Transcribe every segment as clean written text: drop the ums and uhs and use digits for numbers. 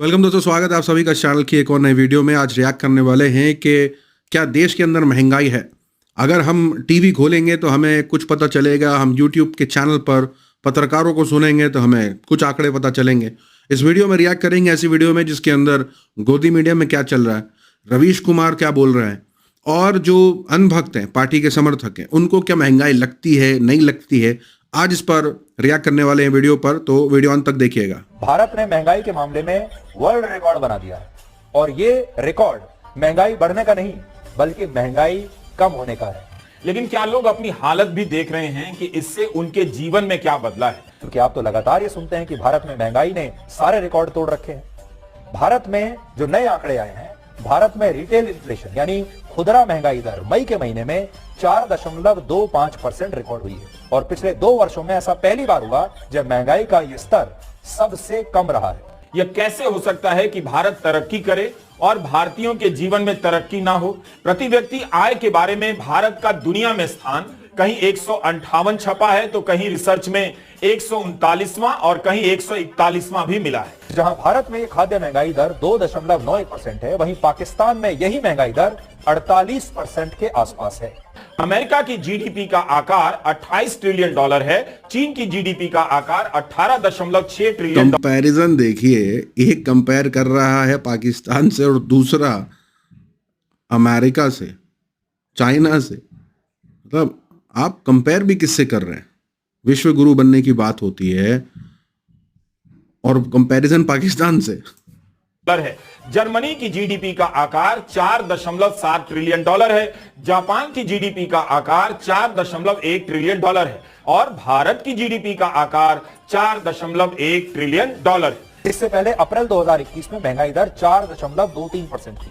Welcome दोस्तों, स्वागत है आप सभी का चैनल की एक और नई वीडियो में। आज रिएक्ट करने वाले हैं कि क्या देश के अंदर महंगाई है। अगर हम टीवी खोलेंगे तो हमें कुछ पता चलेगा, हम यूट्यूब के चैनल पर पत्रकारों को सुनेंगे तो हमें कुछ आंकड़े पता चलेंगे। इस वीडियो में रिएक्ट करेंगे ऐसी वीडियो में जिसके अंदर गोदी मीडिया में क्या चल रहा है, रवीश कुमार क्या बोल रहे हैं और जो अनभक्त हैं, पार्टी के समर्थक हैं, उनको क्या महंगाई लगती है नहीं लगती है। आज इस पर रिएक्ट करने वाले हैं वीडियो पर, तो वीडियो अंत तक देखिएगा। भारत ने महंगाई के मामले में वर्ल्ड रिकॉर्ड बना दिया है और ये रिकॉर्ड महंगाई बढ़ने का नहीं बल्कि महंगाई कम होने का है। लेकिन क्या लोग अपनी हालत भी देख रहे हैं कि इससे उनके जीवन में क्या बदला है? क्योंकि आप तो लगातार ये सुनते हैं कि भारत में महंगाई ने सारे रिकॉर्ड तोड़ रखे हैं। भारत में जो नए आंकड़े आए हैं, भारत में रिटेल इन्फ्लेशन यानी खुदरा महंगाई दर मई के महीने में 4.25% रिकॉर्ड हुई है और पिछले 2 वर्षों में ऐसा पहली बार हुआ जब महंगाई का ये स्तर सबसे कम रहा है। यह कैसे हो सकता है कि भारत तरक्की करे और भारतीयों के जीवन में तरक्की ना हो? प्रति व्यक्ति आय के बारे में भारत का दुनिया में स्थान कहीं 158 छपा है तो कहीं रिसर्च में 139वां और कहीं 141वां भी मिला है। जहां भारत में खाद्य महंगाई दर 2.91% है, वहीं पाकिस्तान में यही महंगाई दर 48% के आसपास है। अमेरिका की जीडीपी का आकार 28 ट्रिलियन डॉलर है, चीन की जीडीपी का आकार 18.6 ट्रिलियन। कंपैरिजन देखिए, एक कंपेयर कर रहा है पाकिस्तान से और दूसरा अमेरिका से, चाइना से। मतलब आप कंपेयर भी किससे कर रहे हैं? विश्व गुरु बनने की बात होती है और कंपैरिजन पाकिस्तान से है। जर्मनी की जीडीपी का आकार 4.7 ट्रिलियन डॉलर है, जापान की जीडीपी का आकार 4.1 ट्रिलियन डॉलर है और भारत की जीडीपी का आकार 4.1 ट्रिलियन डॉलर है। इससे पहले अप्रैल 2021 में महंगाई दर 4.23% थी,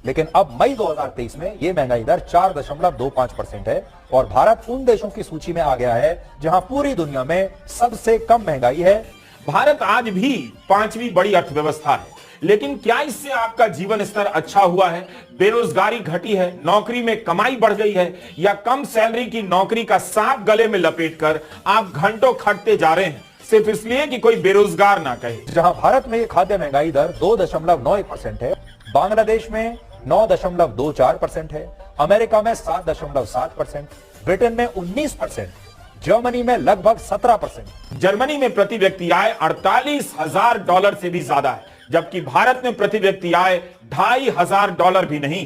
लेकिन अब मई 2023 में यह महंगाई दर 4.25% है और भारत उन देशों की सूची में आ गया है जहां पूरी दुनिया में सबसे कम महंगाई है। भारत आज भी 5वीं बड़ी अर्थव्यवस्था है, लेकिन क्या इससे आपका जीवन स्तर अच्छा हुआ है? बेरोजगारी घटी है, नौकरी में कमाई बढ़ गई है, या कम सैलरी की नौकरी का सांप गले में लपेटकर आप घंटों खटते जा रहे हैं सिर्फ इसलिए कि कोई बेरोजगार ना कहे? जहां भारत में खाद्य महंगाई दर 2.91% है, बांग्लादेश में 9.24% है, अमेरिका में 7.7%, ब्रिटेन में 19%, जर्मनी में लगभग 17%। जर्मनी में प्रति व्यक्ति आय 48,000 डॉलर से भी ज्यादा है, जबकि भारत में प्रति व्यक्ति आय $2,500 भी नहीं।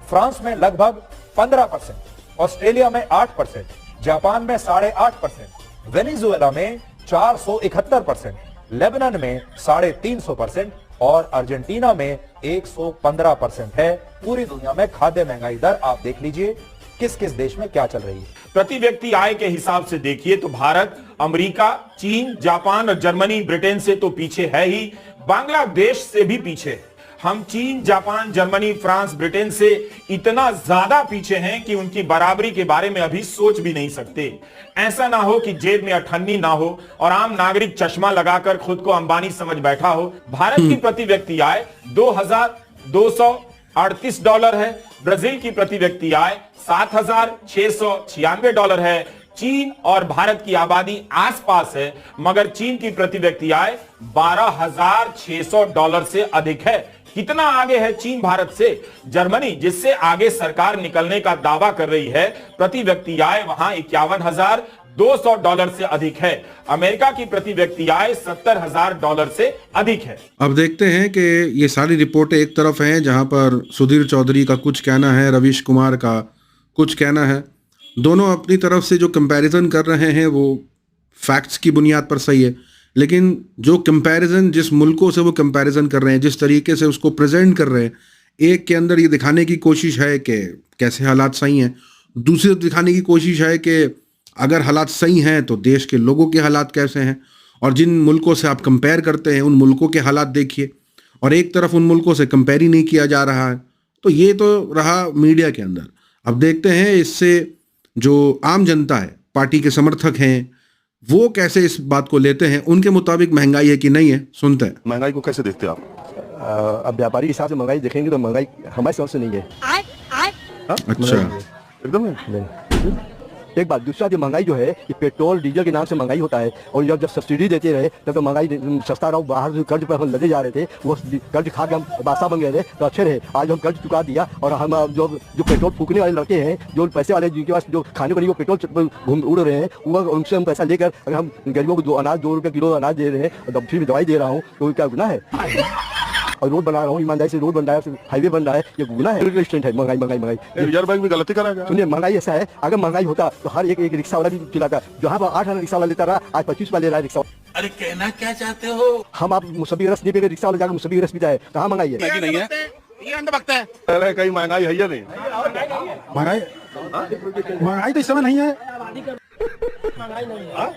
फ्रांस में लगभग 15%, ऑस्ट्रेलिया में 8%, जापान में 8.5%, वेनेजुएला में 471%, लेबनान में 350% और अर्जेंटीना में 115% है। पूरी दुनिया में खाद्य महंगाई दर आप देख लीजिए किस किस देश में क्या चल रही है। प्रति व्यक्ति आय के हिसाब से देखिए तो भारत अमेरिका, चीन, जापान और जर्मनी, ब्रिटेन से तो पीछे है ही, बांग्लादेश से भी पीछे है। हम चीन, जापान, जर्मनी, फ्रांस, ब्रिटेन से इतना ज्यादा पीछे हैं कि उनकी बराबरी के बारे में अभी सोच भी नहीं सकते। ऐसा ना हो कि जेब में अठन्नी ना हो और आम नागरिक चश्मा लगाकर खुद को अंबानी समझ बैठा हो। भारत की प्रति व्यक्ति आय $2,238 है, ब्राजील की प्रति व्यक्ति आय $7,696 है। चीन और भारत की आबादी आसपास है, मगर चीन की प्रति व्यक्ति आय $12,600 से अधिक है। कितना आगे है चीन भारत से? जर्मनी, जिससे आगे सरकार निकलने का दावा कर रही है, प्रति व्यक्ति आय वहां $51,200 से अधिक है। अमेरिका की प्रति व्यक्ति आय $70,000 से अधिक है। अब देखते हैं कि ये सारी रिपोर्टें एक तरफ हैं जहां पर सुधीर चौधरी का कुछ कहना है, रवीश कुमार का कुछ कहना है। दोनों अपनी तरफ से जो कंपैरिजन कर रहे हैं वो फैक्ट्स की बुनियाद पर सही है, लेकिन जो कंपैरिजन जिस मुल्कों से वो कंपैरिजन कर रहे हैं, जिस तरीके से उसको प्रेजेंट कर रहे हैं, एक के अंदर ये दिखाने की कोशिश है कि कैसे हालात सही हैं, दूसरे दिखाने की कोशिश है कि अगर हालात सही हैं तो देश के लोगों के हालात कैसे हैं, और जिन मुल्कों से आप कंपेयर करते हैं उन मुल्कों के हालात देखिए, और एक तरफ उन मुल्कों से कंपेयर ही नहीं किया जा रहा है। तो ये तो रहा मीडिया के अंदर। अब देखते हैं इससे जो आम जनता है, पार्टी के समर्थक हैं, वो कैसे इस बात को लेते हैं। उनके मुताबिक महंगाई है कि नहीं है, सुनते हैं। महंगाई को कैसे देखते हैं आप? अब व्यापारी हिसाब से महंगाई देखेंगे तो महंगाई हमारे समझ से नहीं है। अच्छा, एकदम है। एक बात, दूसरा जो महंगाई जो है ये पेट्रोल डीजल के नाम से महंगाई होता है, और जब सब्सिडी देते रहे तब तो महंगाई सस्ता रहा। बाहर जो कर्ज पर हम लगे जा रहे थे वो कर्ज खा के हम बादशाह बन गए थे, तो अच्छे रहे। आज हम कर्ज चुका दिया और हम जो पेट्रोल फूकने वाले लड़के हैं, जो पैसे वाले जिनके पास जो खाने को नहीं वो पेट्रोल घूम उड़ रहे हैं, वो उनसे हम पैसा लेकर अगर हम गरीबों को 2 रुपये किलो अनाज दे रहे हैं और फ्री में दवाई दे रहा हूँ, तो क्या गुनाह है? और रोड बना रहा हूँ ईमानदारी से, रोड बन रहा है, हाईवे बन रहा है, ये गुनाह है? स्टैंड है महंगाई महंगाई महंगाई। रिजर्व बैंक भी गलती करेगा। सुनिए, महंगाई ऐसा है, अगर महंगाई होता तो हर एक रिक्शा वाला भी चिल्लाता। जहाँ पर 8 आना रिक्शा वाला लेता रहा, आज 25 वाला ले रहा है रिक्शा। अरे कहना क्या चाहते हो? हम आप मुसब्बी रस नहीं पे रिक्शा वाला जाकर मुसब्बी रस पीता है, कहाँ महंगाई है? नहीं है, ये अंधभक्त है। अरे कहीं महंगाई है या नहीं? महंगाई तो इस समय नहीं है।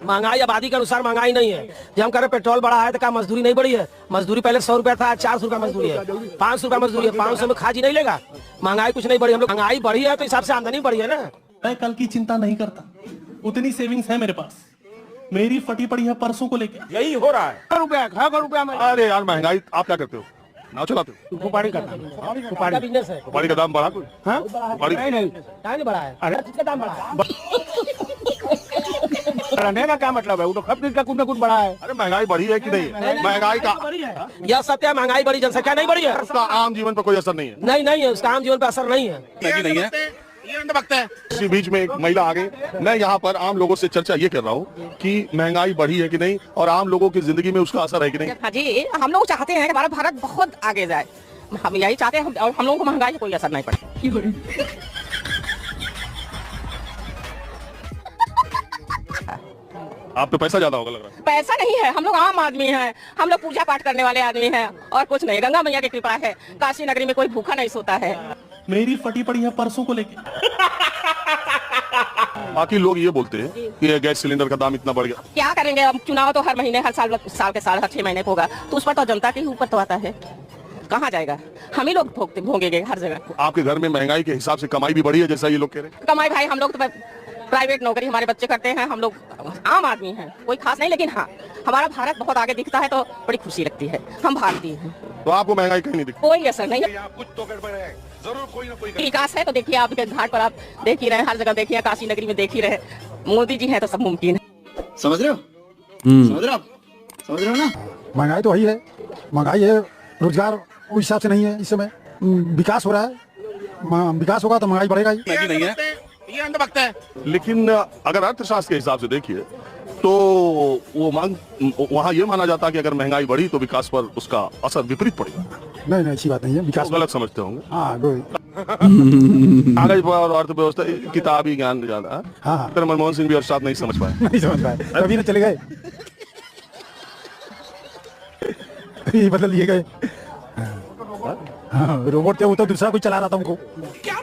महंगाई आबादी के अनुसार महंगाई नहीं है। जब हम कह रहे पेट्रोल बढ़ा है तो क्या मजदूरी नहीं बढ़ी है? मजदूरी पहले 100 रुपया था, 400 रुपया मजदूरी है, 500 रुपया मजदूरी है। 500 में खाजी नहीं लेगा। महंगाई कुछ नहीं बढ़ी, हम लोग महंगाई बढ़ी है तो हिसाब से आमदनी बढ़ी है ना। मैं कल की चिंता नहीं करता, उतनी सेविंग्स है मेरे पास। मेरी फटी पड़ी है परसों को लेकर। यही हो रहा है। ₹100 में अरे यार महंगाई, आप क्या करते हो? नाव चलाते हो? कुपाड़ी करता हूं। कुपाड़ी बिजनेस है। कुपाड़ी का दाम बढ़ा कोई? कुपाड़ी नहीं बढ़ा है। अरे चीज का दाम बढ़ा है। बढ़ने का क्या मतलब है? वो तो सब चीज का कुछ न कुछ बढ़ा है। अरे महंगाई बढ़ी है कि नहीं? महंगाई का यह सत्य है, महंगाई बढ़ी, जनसंख्या नहीं बढ़ी है। उसका आम जीवन पर कोई असर नहीं है। नहीं है, उसका आम जीवन पर असर नहीं है। नहीं है, ये अंधभक्त है। इसी बीच में एक महिला आ गई। मैं यहाँ पर आम लोगों से चर्चा ये कर रहा हूँ कि महंगाई बढ़ी है कि नहीं और आम लोगों की जिंदगी में उसका असर है कि नहीं। हाँ जी, हम लोग चाहते हैं कि हमारा भारत बहुत आगे जाए, हम यही चाहते हैं, और हम लोगों को महंगाई का कोई असर नहीं पड़े। आप पे पैसा ज्यादा होगा लग रहा है। पैसा नहीं है, हम लोग आम आदमी हैं, हम लोग पूजा पाठ करने वाले आदमी हैं और कुछ नहीं। गंगा मैया की कृपा है, काशी नगरी में कोई भूखा नहीं सोता है। मेरी फटी पड़ी है परसों को लेकर। बाकी लोग ये बोलते हैं कि ये गैस सिलेंडर का दाम इतना बढ़ गया। क्या करेंगे, अब चुनाव तो हर महीने, हर साल के साल, हर 6 महीने को होगा, तो उस पर तो जनता के ही ऊपर तो आता है। कहाँ जाएगा? हम ही लोग भोगेंगे हर जगह। आपके घर में महंगाई के हिसाब से कमाई भी बढ़ी है जैसा ये लोग कह रहे हैं? कमाई भाई, हम लोग तो प्राइवेट नौकरी हमारे बच्चे करते हैं, हम लोग आम आदमी हैं, कोई खास नहीं, लेकिन हाँ हमारा भारत बहुत आगे दिखता है तो बड़ी खुशी लगती है। हम भारतीय हैं। तो आपको महंगाई कहीं नहीं दिखती? कोई असर नहीं है। कुछ तो गड़बड़ है, जरूर कोई ना कोई विकास है तो देखिए, आपके घाट पर आप देख ही रहे, हर जगह देखिए, काशी नगरी में देख ही रहे। मोदी जी हैं तो सब मुमकिन है। समझ रहे हो? समझ रहे हो आप? समझ रहे हो ना? महंगाई तो वही है, महंगाई है, रोजगार उस हिसाब से नहीं है। इस समय विकास हो रहा है, विकास होगा तो महंगाई बढ़ेगा ही। नहीं है, ये अंधभक्त है। लेकिन अगर अर्थशास्त्र के हिसाब से देखिए तो वो वहाँ ये माना जाता है कि अगर महंगाई बढ़ी तो विकास पर उसका असर विपरीत पड़ेगा। नहीं अच्छी बात नहीं है, विकास गलत समझते होंगे। हाँ कागज पर और अर्थव्यवस्था किताबी ज्ञान ज्यादा। हाँ फिर मनमोहन सिंह भी अर्थशास्त्र नहीं समझ पाए। नहीं समझ पाए, तभी ना चले गए, बदल लिए गए। हाँ, रोबोट थे, वो तो दूसरा कोई चला रहा था उनको। क्या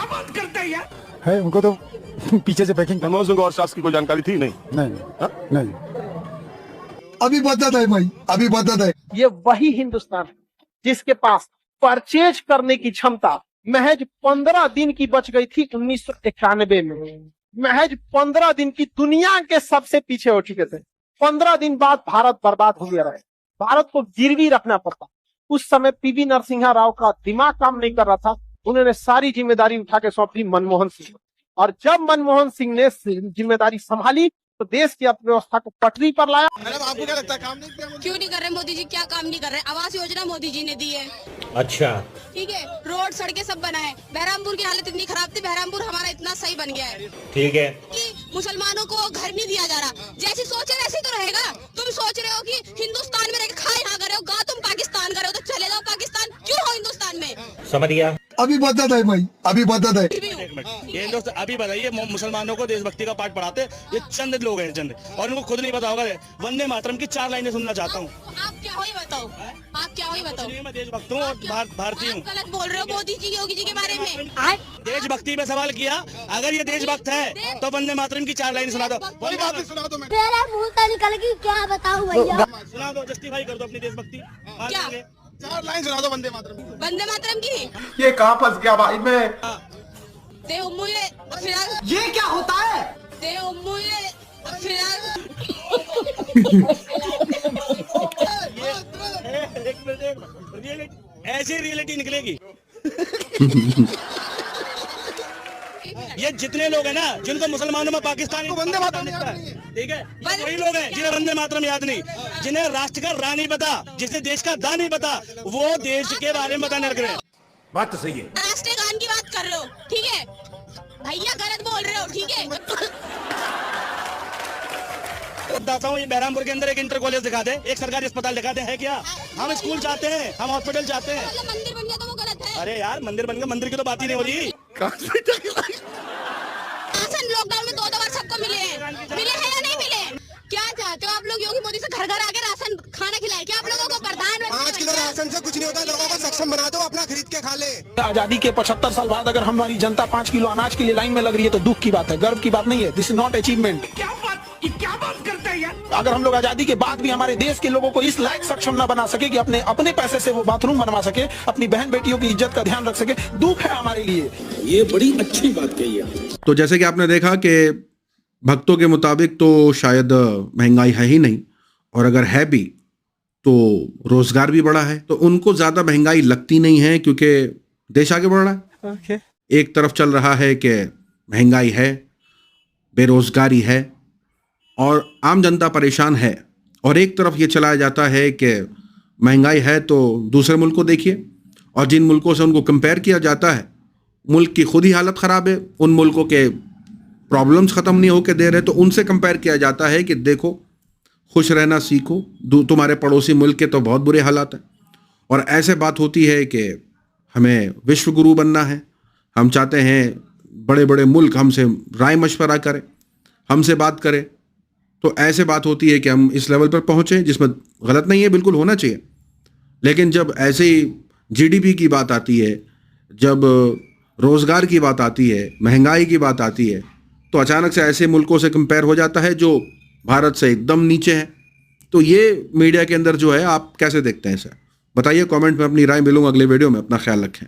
बात करते हैं? है उनको तो पीछे से पैकिंग। मनमोहन सिंह को अर्थशास्त्र की कोई जानकारी थी नहीं? नहीं। अभी बदत है भाई, अभी बदत है। ये वही हिंदुस्तान है जिसके पास परचेज करने की क्षमता महज 15 दिन की बच गई थी 1991 में। महज 15 दिन की दुनिया के सबसे पीछे हो चुके थे। 15 दिन बाद भारत बर्बाद हो गया। भारत को गिरवी रखना पड़ता। उस समय पीवी नरसिम्हा राव का दिमाग काम नहीं कर रहा था। उन्होंने सारी जिम्मेदारी उठा के सौंप दी मनमोहन सिंह, और जब मनमोहन सिंह ने जिम्मेदारी संभाली तो देश की अर्थव्यवस्था को पटरी पर लाया। आपको क्या लगता है काम नहीं किया? क्यों नहीं कर रहे मोदी जी? क्या काम नहीं कर रहे? आवास योजना मोदी जी ने दी है। अच्छा, ठीक है, रोड सड़कें सब बनाए। बहरामपुर की हालत इतनी खराब थी, बहरामपुर हमारा इतना सही बन गया है। ठीक है कि मुसलमानों को घर नहीं दिया जा रहा। जैसी सोचे वैसे तो रहेगा। तुम सोच रहे हो कि हिंदुस्तान में रह खा यहाँ कर रहे हो, गा तुम पाकिस्तान कर रहे हो, तो चले जाओ पाकिस्तान, क्यों हो हिंदुस्तान में? समझ गया। अभी बदत है भाई, अभी बदत है। ये दोस्त अभी बताइए, मुसलमानों को देशभक्ति का पाठ पढ़ाते ये चंद लोग हैं, चंद, और उनको खुद नहीं पता होगा। वंदे मातरम की 4 लाइनें सुनना चाहता हूँ। आप क्या हो ही बताओ, आप क्या हो ही बताओ। मैं देशभक्त हूँ और भारतीय हूँ। गलत बोल रहे हो मोदी जी, योगी जी के बारे में। देशभक्ति में सवाल किया, अगर ये देशभक्त है तो वंदे मातरम की 4 लाइनें सुना दो। सुना दो, मेरा मुंह तो निकल गई, क्या बताऊं भैया? सुना दो, जस्टिफाई कर दो अपनी देशभक्ति। क्या? 4 लाइन सुना दो वंदे मातरम। वंदे मातरम की। ये कहाँ फंस गया भाई मैं? दे उम्मुए फिराल। ये क्या होता है? दे उम्मुए फिराल। ऐसी रियलिटी निकलेगी। ये जितने लोग हैं ना जिनको मुसलमानों में पाकिस्तान वंदे मातरम ठीक है, वही लोग हैं जिन्हें वंदे मातरम याद नहीं, जिन्हें राष्ट्र का रा नहीं पता, जिसे देश का दा नहीं पता, वो देश के बारे में बताने लग रहे हैं। बात तो सही है। राष्ट्रीय गान की बात कर रहे हो, ठीक है भैया, गलत बोल रहे हो, ठीक है। बताता हूँ, ये बहरामपुर के अंदर एक इंटर कॉलेज दिखा दे, एक सरकारी अस्पताल दिखा दे, है क्या? हम स्कूल चाहते हैं, हम हॉस्पिटल चाहते हैं। मंदिर बन गया तो वो गलत है। अरे यार मंदिर बन गया, मंदिर की तो बात ही नहीं हो रही। राशन लॉकडाउन में 2 बार सबको मिले हैं या नहीं मिले? क्या चाहते हो आप लोग? योगी मोदी से घर घर आके राशन खाना खिलाए क्या आप लोगों को? प्रधानमंत्री 5 किलो राशन से कुछ नहीं होता, लोगों को सक्षम बना दो, अपना खरीद के खा ले। आजादी के 75 साल बाद अगर हमारी जनता 5 किलो अनाज के लिए लाइन में लग रही है तो दुख की बात है, गर्व की बात नहीं है। This is not achievement. क्या बात करते हैं यार? अगर हम लोग आजादी के बाद भी हमारे देश के लोगों को इस लायक सक्षम न बना सके कि अपने पैसे से वो बाथरूम बनवा सके, अपनी बहन बेटियों की इज्जत का ध्यान रख सके, दुख है हमारे लिए। ये बड़ी अच्छी बात कही है। तो जैसे कि आपने देखा कि भक्तों के मुताबिक तो शायद महंगाई है ही नहीं, और अगर है भी तो रोजगार भी बढ़ा है, तो उनको ज्यादा महंगाई लगती नहीं है क्योंकि देश आगे बढ़ रहा है। एक तरफ चल रहा है कि महंगाई है, बेरोजगारी है और आम जनता परेशान है, और एक तरफ ये चलाया जाता है कि महंगाई है तो दूसरे मुल्क को देखिए, और जिन मुल्कों से उनको कंपेयर किया जाता है मुल्क की खुद ही हालत ख़राब है, उन मुल्कों के प्रॉब्लम्स ख़त्म नहीं होकर दे रहे, तो उनसे कंपेयर किया जाता है कि देखो खुश रहना सीखो, तुम्हारे पड़ोसी मुल्क के तो बहुत बुरे हालात हैं। और ऐसे बात होती है कि हमें विश्व गुरु बनना है, हम चाहते हैं बड़े बड़े मुल्क हमसे राय मशवरा करें, हमसे बात करें, तो ऐसे बात होती है कि हम इस लेवल पर पहुँचें, जिसमें गलत नहीं है, बिल्कुल होना चाहिए। लेकिन जब ऐसे जीडीपी की बात आती है, जब रोज़गार की बात आती है, महंगाई की बात आती है, तो अचानक से ऐसे मुल्कों से कंपेयर हो जाता है जो भारत से एकदम नीचे है। तो ये मीडिया के अंदर जो है, आप कैसे देखते हैं इसे? बताइए कमेंट में अपनी राय। मिलूंगा अगले वीडियो में। अपना ख्याल रखें।